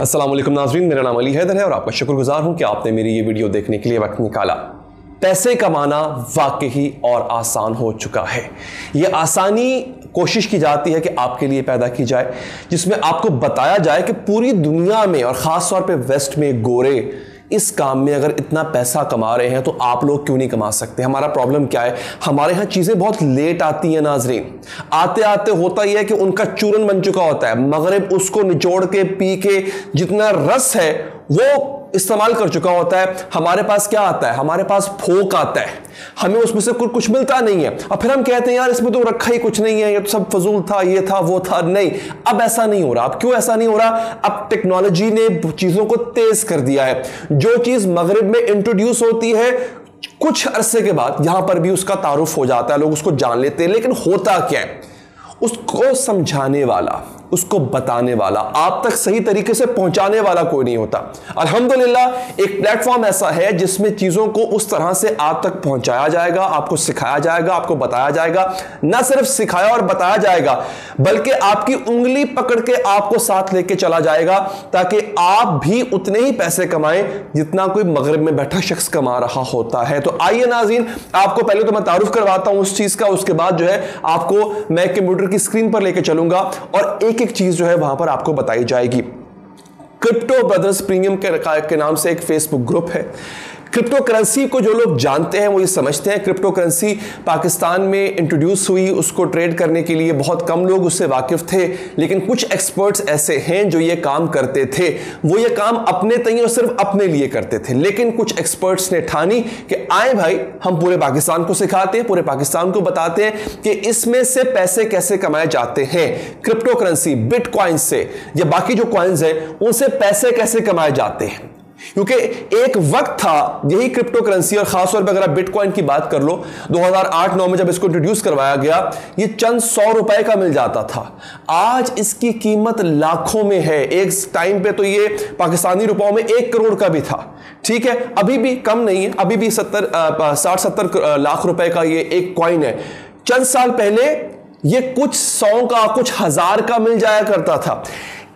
अस्सलाम वालेकुम नाज़रीन, मेरा नाम अली हैदर है और आपका शुक्रगुजार हूं कि आपने मेरी ये वीडियो देखने के लिए वक्त निकाला। पैसे कमाना वाकई और आसान हो चुका है। ये आसानी कोशिश की जाती है कि आपके लिए पैदा की जाए, जिसमें आपको बताया जाए कि पूरी दुनिया में और ख़ास तौर पे वेस्ट में गोरे इस काम में अगर इतना पैसा कमा रहे हैं तो आप लोग क्यों नहीं कमा सकते। हमारा प्रॉब्लम क्या है, हमारे यहाँ चीज़ें बहुत लेट आती हैं नाजरीन। आते आते होता यह है कि उनका चूरन बन चुका होता है, मगरिब उसको निचोड़ के पी के जितना रस है वो इस्तेमाल कर चुका होता है। हमारे पास क्या आता है, हमारे पास फोक आता है, हमें उसमें से कुछ मिलता नहीं है और फिर हम कहते हैं यार इसमें तो रखा ही कुछ नहीं है, ये तो सब फजूल था, ये था वो था। नहीं, अब ऐसा नहीं हो रहा। अब क्यों ऐसा नहीं हो रहा? अब टेक्नोलॉजी ने चीजों को तेज कर दिया है। जो चीज मगरिब में इंट्रोड्यूस होती है कुछ अरसे के बाद यहां पर भी उसका तारुफ हो जाता है, लोग उसको जान लेते हैं। लेकिन होता क्या है, उसको समझाने वाला, उसको बताने वाला, आप तक सही तरीके से पहुंचाने वाला कोई नहीं होता। अल्हम्दुलिल्लाह एक प्लेटफॉर्म ऐसा है जिसमें चीजों को उस तरह से आप तक पहुंचाया जाएगा, आपको सिखाया जाएगा, आपको बताया जाएगा। ना सिर्फ सिखाया और बताया जाएगा बल्कि आपकी उंगली पकड़ के आपको साथ लेके चला जाएगा ताकि आप भी उतने ही पैसे कमाएं जितना कोई मगरिब में बैठा शख्स कमा रहा होता है। तो आइए नाज़रीन, आपको पहले तो मैं तारुफ करवाता हूं उस चीज का, उसके बाद जो है आपको मैं कंप्यूटर की स्क्रीन पर लेके चलूंगा और एक चीज जो है वहां पर आपको बताई जाएगी। क्रिप्टो ब्रदर्स प्रीमियम के नाम से एक फेसबुक ग्रुप है। क्रिप्टो करेंसी को जो लोग जानते हैं वो ये समझते हैं, क्रिप्टो करेंसी पाकिस्तान में इंट्रोड्यूस हुई, उसको ट्रेड करने के लिए बहुत कम लोग उससे वाकिफ थे, लेकिन कुछ एक्सपर्ट्स ऐसे हैं जो ये काम करते थे। वो ये काम अपने तय और सिर्फ अपने लिए करते थे, लेकिन कुछ एक्सपर्ट्स ने ठानी कि आए भाई हम पूरे पाकिस्तान को सिखाते हैं, पूरे पाकिस्तान को बताते हैं कि इसमें से पैसे कैसे कमाए जाते हैं। क्रिप्टो करेंसी, बिटकॉइन से या बाकी जो कॉइन्स हैं उनसे पैसे कैसे कमाए जाते हैं। क्योंकि एक वक्त था यही क्रिप्टो करेंसी, और खासतौर पर अगर आप बिटकॉइन की बात कर लो, 2008-9 में जब इसको इंट्रोड्यूस करवाया गया ये चंद 100 रुपए का मिल जाता था। आज इसकी कीमत लाखों में है। एक टाइम पे तो ये पाकिस्तानी रुपयों में 1 करोड़ का भी था। ठीक है, अभी भी कम नहीं है, अभी भी 60-70 लाख रुपए का ये एक कॉइन है। चंद साल पहले ये कुछ 100 का, कुछ 1000 का मिल जाया करता था।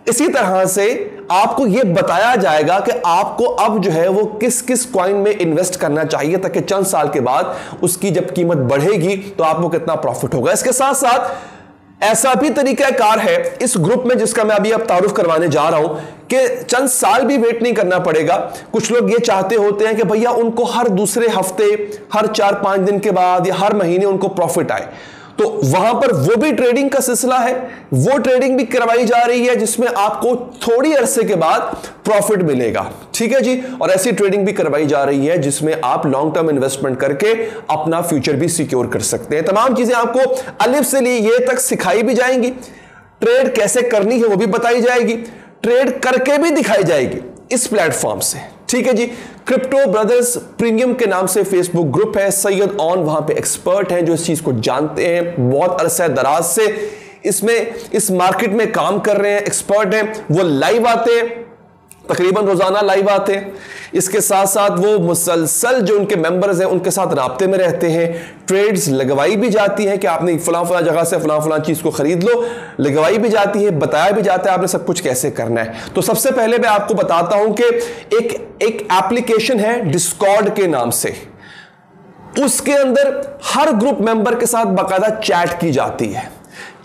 इसी तरह से आपको यह बताया जाएगा कि आपको अब जो है वो किस किस कॉइन में इन्वेस्ट करना चाहिए ताकि चंद साल के बाद उसकी जब कीमत बढ़ेगी तो आपको कितना प्रॉफिट होगा। इसके साथ साथ ऐसा भी तरीकाकार है इस ग्रुप में जिसका मैं अभी अब तारुफ करवाने जा रहा हूं कि चंद साल भी वेट नहीं करना पड़ेगा। कुछ लोग ये चाहते होते हैं कि भैया उनको हर दूसरे हफ्ते, हर 4-5 दिन के बाद या हर महीने उनको प्रॉफिट आए, तो वहां पर वो भी ट्रेडिंग का सिलसिला है, वो ट्रेडिंग भी करवाई जा रही है जिसमें आपको थोड़ी अरसे के बाद प्रॉफिट मिलेगा। ठीक है जी, और ऐसी ट्रेडिंग भी करवाई जा रही है जिसमें आप लॉन्ग टर्म इन्वेस्टमेंट करके अपना फ्यूचर भी सिक्योर कर सकते हैं। तमाम चीजें आपको अलिफ से लिए ये तक सिखाई भी जाएंगी, ट्रेड कैसे करनी है वो भी बताई जाएगी, ट्रेड करके भी दिखाई जाएगी इस प्लेटफॉर्म से। ठीक है जी, क्रिप्टो ब्रदर्स प्रीमियम के नाम से फेसबुक ग्रुप है। सैयद ऑन वहां पे एक्सपर्ट हैं जो इस चीज को जानते हैं, बहुत अरसा दराज से इसमें इस मार्केट में काम कर रहे हैं, एक्सपर्ट हैं। वो लाइव आते हैं, तकरीबन रोजाना लाइव आते हैं। इसके साथ साथ वो मुसलसल जो उनके मेंबर्स हैं उनके साथ राब्ते में रहते हैं। ट्रेड्स लगवाई भी जाती हैं कि आपने फलां जगह से फलां चीज को खरीद लो, लगवाई भी जाती है, बताया भी जाता है आपने सब कुछ कैसे करना है। तो सबसे पहले मैं आपको बताता हूं कि एक एप्लीकेशन है डिस्कॉर्ड के नाम से, उसके अंदर हर ग्रुप मेंबर के साथ बाकायदा चैट की जाती है,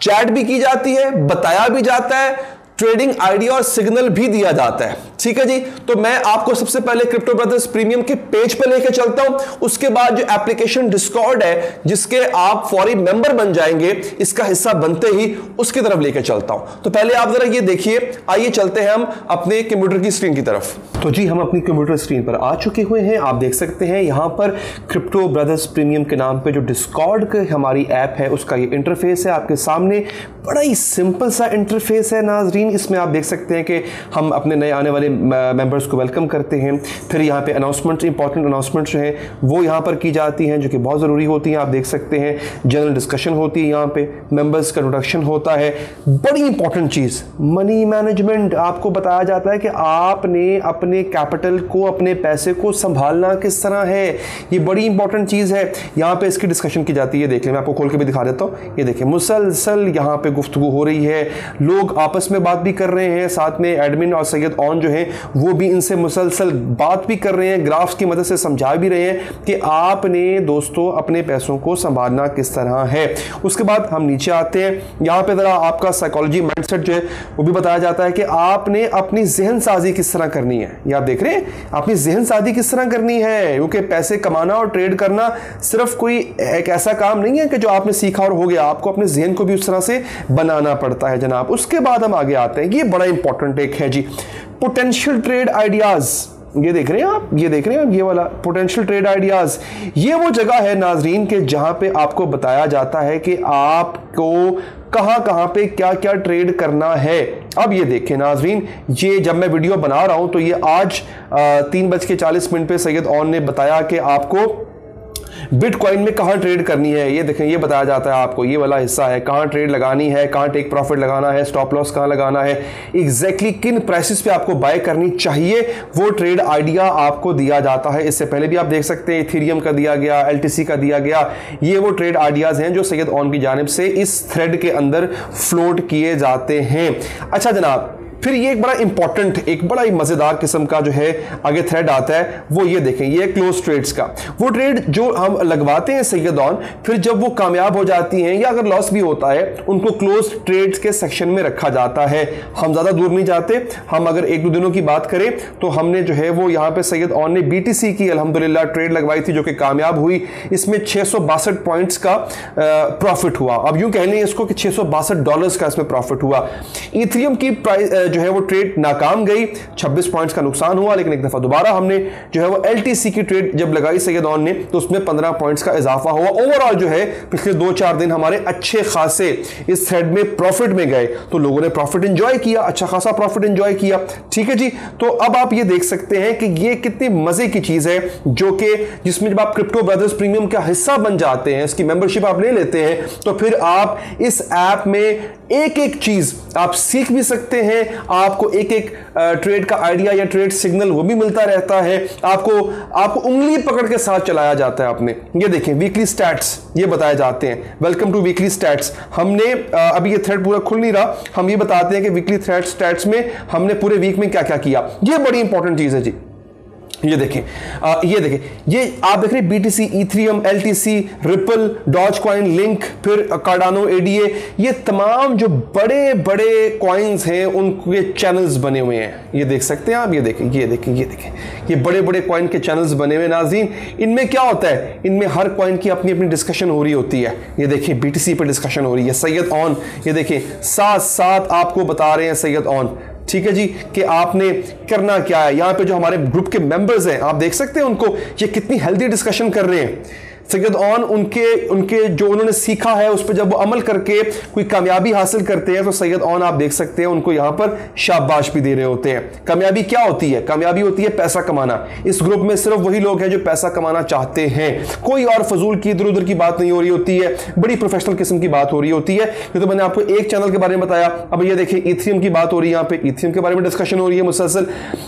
चैट भी की जाती है, बताया भी जाता है, ट्रेडिंग आइडिया और सिग्नल भी दिया जाता है। ठीक है जी, तो मैं आपको सबसे पहले क्रिप्टो ब्रदर्स प्रीमियम के पेज पे लेके चलता हूं, उसके बाद जो एप्लीकेशन डिस्कॉर्ड है जिसके आप फौरी मेंबर बन जाएंगे, इसका हिस्सा बनते ही उसकी तरफ लेके चलता हूं। तो पहले आप जरा ये देखिए, आइए चलते हैं हम अपने कंप्यूटर की स्क्रीन की तरफ। तो जी हम अपनी कंप्यूटर स्क्रीन पर आ चुके हुए हैं। आप देख सकते हैं यहां पर क्रिप्टो ब्रदर्स प्रीमियम के नाम पे जो डिस्कॉर्ड हमारी ऐप है उसका ये इंटरफेस है आपके सामने। बड़ा ही सिंपल सा इंटरफेस है नाजरीन। इसमें आप देख सकते हैं कि हम अपने नए आने वाले मेंबर्स को वेलकम करते हैं। फिर यहाँ पे अनाउंसमेंट, इंपॉर्टेंट अनाउंसमेंट जो है वो यहाँ पर की जाती हैं, जो कि बहुत ज़रूरी होती हैं। आप देख सकते हैं जनरल डिस्कशन होती है, यहाँ पे मेंबर्स का इंट्रोडक्शन होता है। बड़ी इंपॉर्टेंट चीज़ मनी मैनेजमेंट, आपको बताया जाता है कि आपने अपने कैपिटल को, अपने पैसे को संभालना किस तरह है। ये बड़ी इंपॉर्टेंट चीज़ है, यहाँ पे इसकी डिस्कशन की जाती है। देख लें, मैं आपको खोल के भी दिखा देता हूँ। ये देखिए मुसलसल यहाँ पे गुफ्तगू हो रही है, लोग आपस में बात भी कर रहे हैं, साथ में एडमिन और सैयद ऑन जो है वो भी इनसे मुसलसल बात भी कर रहे हैं, ग्राफ्स की मदद से समझा भी रहे हैं कि आपने दोस्तों अपने पैसों को संभालना किस तरह है। उसके बाद हम नीचे आते हैं, यहाँ पे ज़रा आपका साइकोलॉजी माइंडसेट जो है वो भी बताया जाता है कि आपने अपनी जहन साजी किस तरह करनी है। ये आप देख रहे हैं, अपनी जहन साजी किस तरह करनी है, क्योंकि पैसे कमाना और ट्रेड करना सिर्फ कोई एक ऐसा काम नहीं है कि जो आपने सीखा और हो गया, आपको अपने जहन को भी उस तरह से बनाना पड़ता है जनाब। उसके बाद हम आगे आते हैं, ये बड़ा इंपॉर्टेंट एक है जी, पोटेंशियल ट्रेड आइडियाज। ये देख रहे हैं आप, ये देख रहे हैं आप, ये वाला पोटेंशियल ट्रेड आइडियाज, ये वो जगह है नाजरीन के जहां पे आपको बताया जाता है कि आपको कहां पे क्या क्या ट्रेड करना है। अब ये देखें नाजरीन, ये जब मैं वीडियो बना रहा हूं तो ये आज 3:40 पे सैयद ऑन ने बताया कि आपको बिटकॉइन में कहां ट्रेड करनी है। ये देखें, ये बताया जाता है आपको, ये वाला हिस्सा है, कहां ट्रेड लगानी है, कहां टेक प्रॉफिट लगाना है, स्टॉप लॉस कहां लगाना है, एग्जैक्टली किन प्राइसेस पे आपको बाय करनी चाहिए, वो ट्रेड आइडिया आपको दिया जाता है। इससे पहले भी आप देख सकते हैं इथेरियम का दिया गया, एलटीसी का दिया गया। ये वो ट्रेड आइडियाज हैं जो सैयद ऑन की जानिब से इस थ्रेड के अंदर फ्लोट किए जाते हैं। अच्छा जनाब, फिर ये एक बड़ा इंपॉर्टेंट, एक बड़ा ही मजेदार किस्म का जो है आगे थ्रेड आता है, वो ये देखें, ये क्लोज ट्रेड्स का वो ट्रेड जो हम लगवाते हैं सैयद ऑन, फिर जब वो कामयाब हो जाती हैं या अगर लॉस भी होता है, उनको क्लोज ट्रेड्स के सेक्शन में रखा जाता है। हम ज्यादा दूर नहीं जाते, हम अगर 1-2 दिनों की बात करें तो हमने जो है वो यहाँ पे सैयद ऑन ने बीटीसी की अल्हम्दुलिल्लाह ट्रेड लगवाई थी जो कि कामयाब हुई। इसमें 662 पॉइंट्स का प्रॉफिट हुआ। अब यूं कह लें इसको कि $662 का इसमें प्रॉफिट हुआ। इथेरियम की प्राइस जो है वो ट्रेड नाकाम गई, 26 पॉइंट्स का नुकसान हुआ, लेकिन एक दफा दोबारा हमने जो है वो एलटीसी की ट्रेड जब लगाई सैयद ऑन ने तो उसमें 15 पॉइंट्स का इजाफा हुआ। ओवरऑल जो है पिछले 2-4 दिन हमारे अच्छे खासे इस थ्रेड में प्रॉफिट में गए, तो लोगों ने प्रॉफिट एंजॉय किया, अच्छा खासा प्रॉफिट एंजॉय किया। ठीक है जी, तो अब आप ये देख सकते हैं कि ये कितनी मजे की चीज है, जो कि जिसमें जब आप क्रिप्टो ब्रदर्स प्रीमियम का हिस्सा बन जाते हैं, इसकी मेंबरशिप आप ले लेते हैं, तो फिर आप इस ऐप में एक एक चीज आप सीख भी सकते हैं, आपको एक एक ट्रेड का आइडिया या ट्रेड सिग्नल वो भी मिलता रहता है, आपको उंगली पकड़ के साथ चलाया जाता है आपने। ये देखें वीकली स्टैट्स ये बताए जाते हैं, वेलकम टू वीकली स्टैट्स। हमने अभी ये थ्रेड पूरा खुल नहीं रहा, हम ये बताते हैं कि वीकली थ्रेड स्टैट्स में हमने पूरे वीक में क्या क्या किया। ये बड़ी इंपॉर्टेंट चीज है जी। ये देखें, ये आप देख रहे हैं BTC, Ethereum, LTC, Ripple, Doge coin, Link, फिर कार्डानो, एडीए, ये तमाम जो बड़े बड़े कॉइन्स हैं उनके चैनल्स बने हुए हैं। ये देख सकते हैं आप, ये देखें, ये देखें, ये देखें, ये बड़े बड़े कॉइन के चैनल्स बने हुए नाज़रीन। इनमें क्या होता है, इनमें हर कॉइन की अपनी अपनी डिस्कशन हो रही होती है। ये देखिए बीटीसी पे डिस्कशन हो रही है, सैयद ऑन, ये देखिए साथ साथ आपको बता रहे हैं सैयद ऑन। ठीक है जी, कि आपने करना क्या है। यहाँ पे जो हमारे ग्रुप के मेंबर्स हैं आप देख सकते हैं उनको, ये कितनी हेल्दी डिस्कशन कर रहे हैं। सैयद ऑन उनके जो उन्होंने सीखा है उस पर जब वो अमल करके कोई कामयाबी हासिल करते हैं तो सैयद ऑन आप देख सकते हैं उनको यहाँ पर शाबाश भी दे रहे होते हैं। कामयाबी क्या होती है? कामयाबी होती है पैसा कमाना। इस ग्रुप में सिर्फ वही लोग हैं जो पैसा कमाना चाहते हैं, कोई और फजूल की इधर उधर की बात नहीं हो रही होती है, बड़ी प्रोफेशनल किस्म की बात हो रही होती है। ये तो मैंने आपको एक चैनल के बारे में बताया। अब ये देखिए इथेरियम की बात हो रही है, यहाँ पे इथेरियम के बारे में डिस्कशन हो रही है मुसलसल।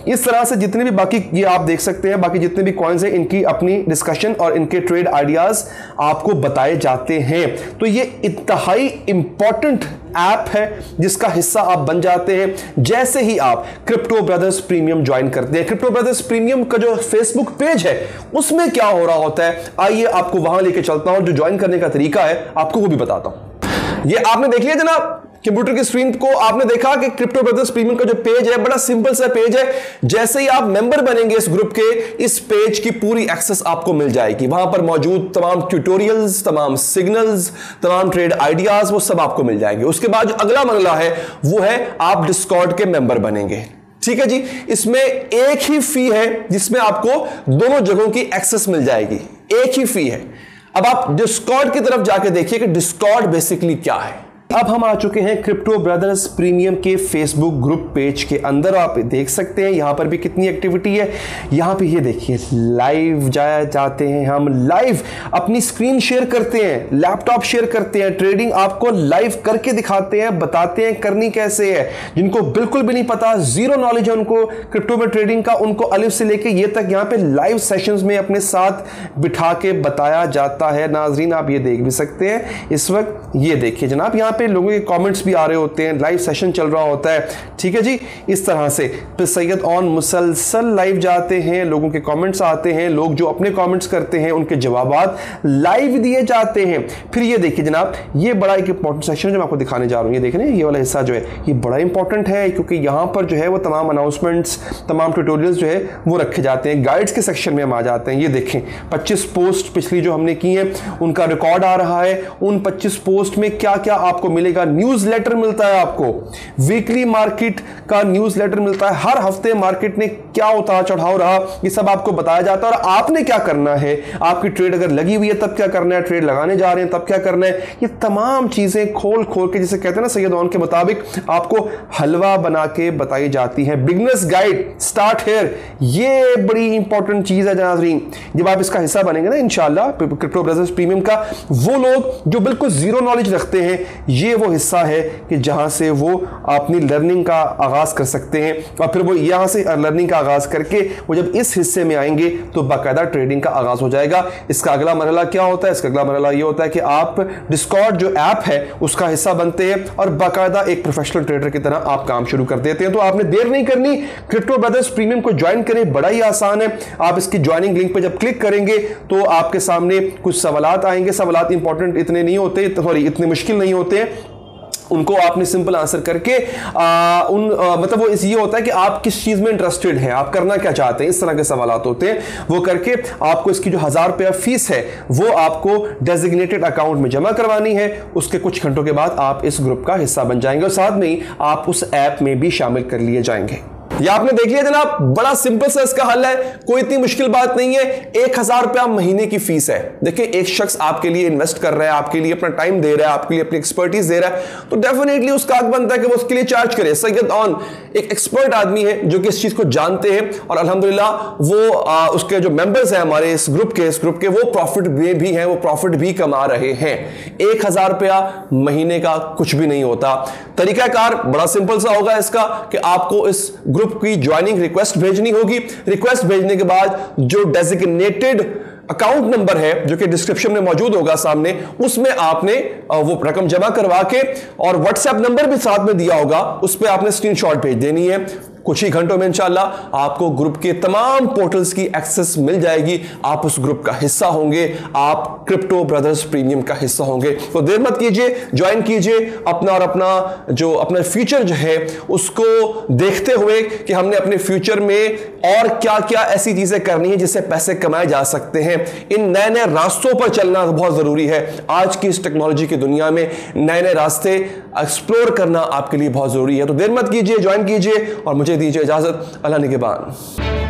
इस तरह से जितने भी बाकी ये आप देख सकते हैं, बाकी जितने भी कॉइन्स हैं इनकी अपनी डिस्कशन और इनके ट्रेड आइडियाज आपको बताए जाते हैं। तो ये इंतहाई इंपॉर्टेंट ऐप है जिसका हिस्सा आप बन जाते हैं जैसे ही आप क्रिप्टो ब्रदर्स प्रीमियम ज्वाइन करते हैं। क्रिप्टो ब्रदर्स प्रीमियम का जो फेसबुक पेज है उसमें क्या हो रहा होता है, आइए आपको वहां लेके चलता हूं। जो ज्वाइन करने का तरीका है आपको वो भी बताता हूं। ये आपने देख लिया जनाब कंप्यूटर की स्क्रीन को, आपने देखा कि क्रिप्टो ब्रदर्स प्रीमियम का जो पेज है बड़ा सिंपल सा पेज है। जैसे ही आप मेंबर बनेंगे इस ग्रुप के, इस पेज की पूरी एक्सेस आपको मिल जाएगी। वहां पर मौजूद तमाम ट्यूटोरियल्स, तमाम सिग्नल्स, तमाम ट्रेड आइडियाज वो सब आपको मिल जाएंगे। उसके बाद जो अगला मरला है वो है आप डिस्कॉर्ड के मेंबर बनेंगे। ठीक है जी, इसमें एक ही फी है जिसमें आपको दोनों जगहों की एक्सेस मिल जाएगी, एक ही फी है। अब आप डिस्कॉर्ड की तरफ जाके देखिए कि डिस्कॉर्ड बेसिकली क्या है। अब हम आ चुके हैं क्रिप्टो ब्रदर्स प्रीमियम के फेसबुक ग्रुप पेज के अंदर। आप देख सकते हैं यहां पर भी कितनी एक्टिविटी है। यहां पे ये देखिए लाइव जाते हैं, हम लाइव अपनी स्क्रीन शेयर करते हैं, लैपटॉप शेयर करते हैं, ट्रेडिंग आपको लाइव करके दिखाते हैं, बताते हैं करनी कैसे है। जिनको बिल्कुल भी नहीं पता, जीरो नॉलेज है उनको क्रिप्टो में ट्रेडिंग का, उनको अलिफ से लेके ये तक यहां पे लाइव सेशंस में अपने साथ बिठा के बताया जाता है। नाजरीन आप ये देख भी सकते हैं इस वक्त, ये देखिए जनाब यहां पे लोगों के कमेंट्स भी आ रहे होते हैं, लाइव सेशन चल रहा होता है। ठीक है जी, इस तरह से फिर सैयद ऑन मुसलसल लाइव जाते हैं, लोगों के कमेंट्स आते हैं, लोग जो अपने कमेंट्स करते हैं उनके जवाबात लाइव दिए जाते हैं। फिर ये देखिए जनाब, ये बड़ा एक इंपॉर्टेंट सेक्शन है जो मैं आपको दिखाने जा रहा हूं। ये देख रहे हैं ये वाला हिस्सा जो है ये बड़ा इंपॉर्टेंट है, क्योंकि यहां पर जो है वो तमाम अनाउंसमेंट्स, तमाम ट्यूटोरियल्स जो है वो रखे जाते हैं। गाइड्स के सेक्शन में हम आ जाते हैं। ये देखें 25 पोस्ट पिछली जो हमने की है उनका रिकॉर्ड आ रहा है। उन 25 पोस्ट में क्या क्या आपको मिलेगा, न्यूज़लेटर मिलता है आपको, वीकली मार्केट का न्यूज़लेटर मिलता है, हर हफ्ते मार्केट ने क्या उतार चढ़ाव रहा ये सब आपको बताया जाता है और आपने क्या करना है। आपकी ट्रेड अगर लगी हुई है तब क्या करना है, ट्रेड लगाने जा रहे हैं तब क्या करना है, ये तमाम चीजें खोल खोल के, जिसे कहते हैं ना सैयद ऑन के मुताबिक, आपको हलवा बना के बताई जाती है। बिगनर्स गाइड स्टार्ट हियर, ये बड़ी इंपॉर्टेंट चीज है नाज़रीन। जब आप इसका हिस्सा बनेंगे ना इंशाल्लाह क्रिप्टो ब्रदर्स प्रीमियम का, वो लोग जो बिल्कुल जीरो नॉलेज रखते हैं, ये वो हिस्सा है कि जहां से वो अपनी लर्निंग का आगाज कर सकते हैं और फिर वो यहां से लर्निंग का आगाज करके वो जब इस हिस्से में आएंगे तो बाकायदा ट्रेडिंग का आगाज हो जाएगा। इसका अगला मरहला क्या होता है, इसका अगला मरहला ये होता है कि आप डिस्कॉर्ड जो ऐप है उसका हिस्सा बनते हैं और बाकायदा एक प्रोफेशनल ट्रेडर की तरह आप काम शुरू कर देते हैं। तो आपने देर नहीं करनी, क्रिप्टो ब्रदर्स प्रीमियम को ज्वाइन करें, बड़ा ही आसान है। आप इसकी ज्वाइनिंग लिंक पे जब क्लिक करेंगे तो आपके सामने कुछ सवालात आएंगे। सवालात इंपॉर्टेंट इतने नहीं होते, सॉरी इतने मुश्किल नहीं होते हैं, उनको आपने सिंपल आंसर करके मतलब वो ये होता है कि आप किस चीज में इंटरेस्टेड हैं, आप करना क्या चाहते हैं, इस तरह के सवालात होते हैं। वो करके आपको इसकी जो 1000 रुपया फीस है वो आपको डेजिग्नेटेड अकाउंट में जमा करवानी है। उसके कुछ घंटों के बाद आप इस ग्रुप का हिस्सा बन जाएंगे और साथ में ही आप उस ऐप में भी शामिल कर लिए जाएंगे। ये आपने देख लिया जनाब, बड़ा सिंपल सा इसका हल है, कोई इतनी मुश्किल बात नहीं है। 1000 रुपया महीने की फीस है। देखिए एक शख्स आपके लिए इन्वेस्ट कर रहा है, आपके लिए अपना टाइम दे रहा है, आपके लिए अपनी एक्सपर्टीज दे रहा है, तो डेफिनेटली उसका हक बनता है कि वो उसके लिए चार्ज करे। सैयद ऑन एक एक्सपर्ट आदमी है जो कि इस चीज को जानते हैं और अल्हम्दुलिल्लाह वो उसके जो मेंबर्स हैं हमारे इस ग्रुप के वो प्रॉफिट में भी हैं, वो प्रॉफिट भी कमा रहे हैं। 1000 रुपया महीने का कुछ भी नहीं होता। तरीकाकार बड़ा सिंपल सा होगा इसका कि आपको इस ग्रुप की ज्वाइनिंग रिक्वेस्ट भेजनी होगी। रिक्वेस्ट भेजने के बाद जो डेजिग्नेटेड अकाउंट नंबर है जो कि डिस्क्रिप्शन में मौजूद होगा सामने, उसमें आपने वो रकम जमा करवा के और व्हाट्सएप नंबर भी साथ में दिया होगा, उस पर आपने स्क्रीनशॉट भेज देनी है। कुछ ही घंटों में इंशाल्लाह आपको ग्रुप के तमाम पोर्टल्स की एक्सेस मिल जाएगी। आप उस ग्रुप का हिस्सा होंगे, आप क्रिप्टो ब्रदर्स प्रीमियम का हिस्सा होंगे। तो देर मत कीजिए, ज्वाइन कीजिए, अपना और अपना फ्यूचर जो है उसको देखते हुए कि हमने अपने फ्यूचर में और क्या क्या ऐसी चीजें करनी है जिससे पैसे कमाए जा सकते हैं। इन नए नए रास्तों पर चलना बहुत जरूरी है। आज की इस टेक्नोलॉजी की दुनिया में नए नए रास्ते एक्सप्लोर करना आपके लिए बहुत जरूरी है। तो देर मत कीजिए, ज्वाइन कीजिए और मुझे दीजिए इजाजत। अल्लाह निगहबान।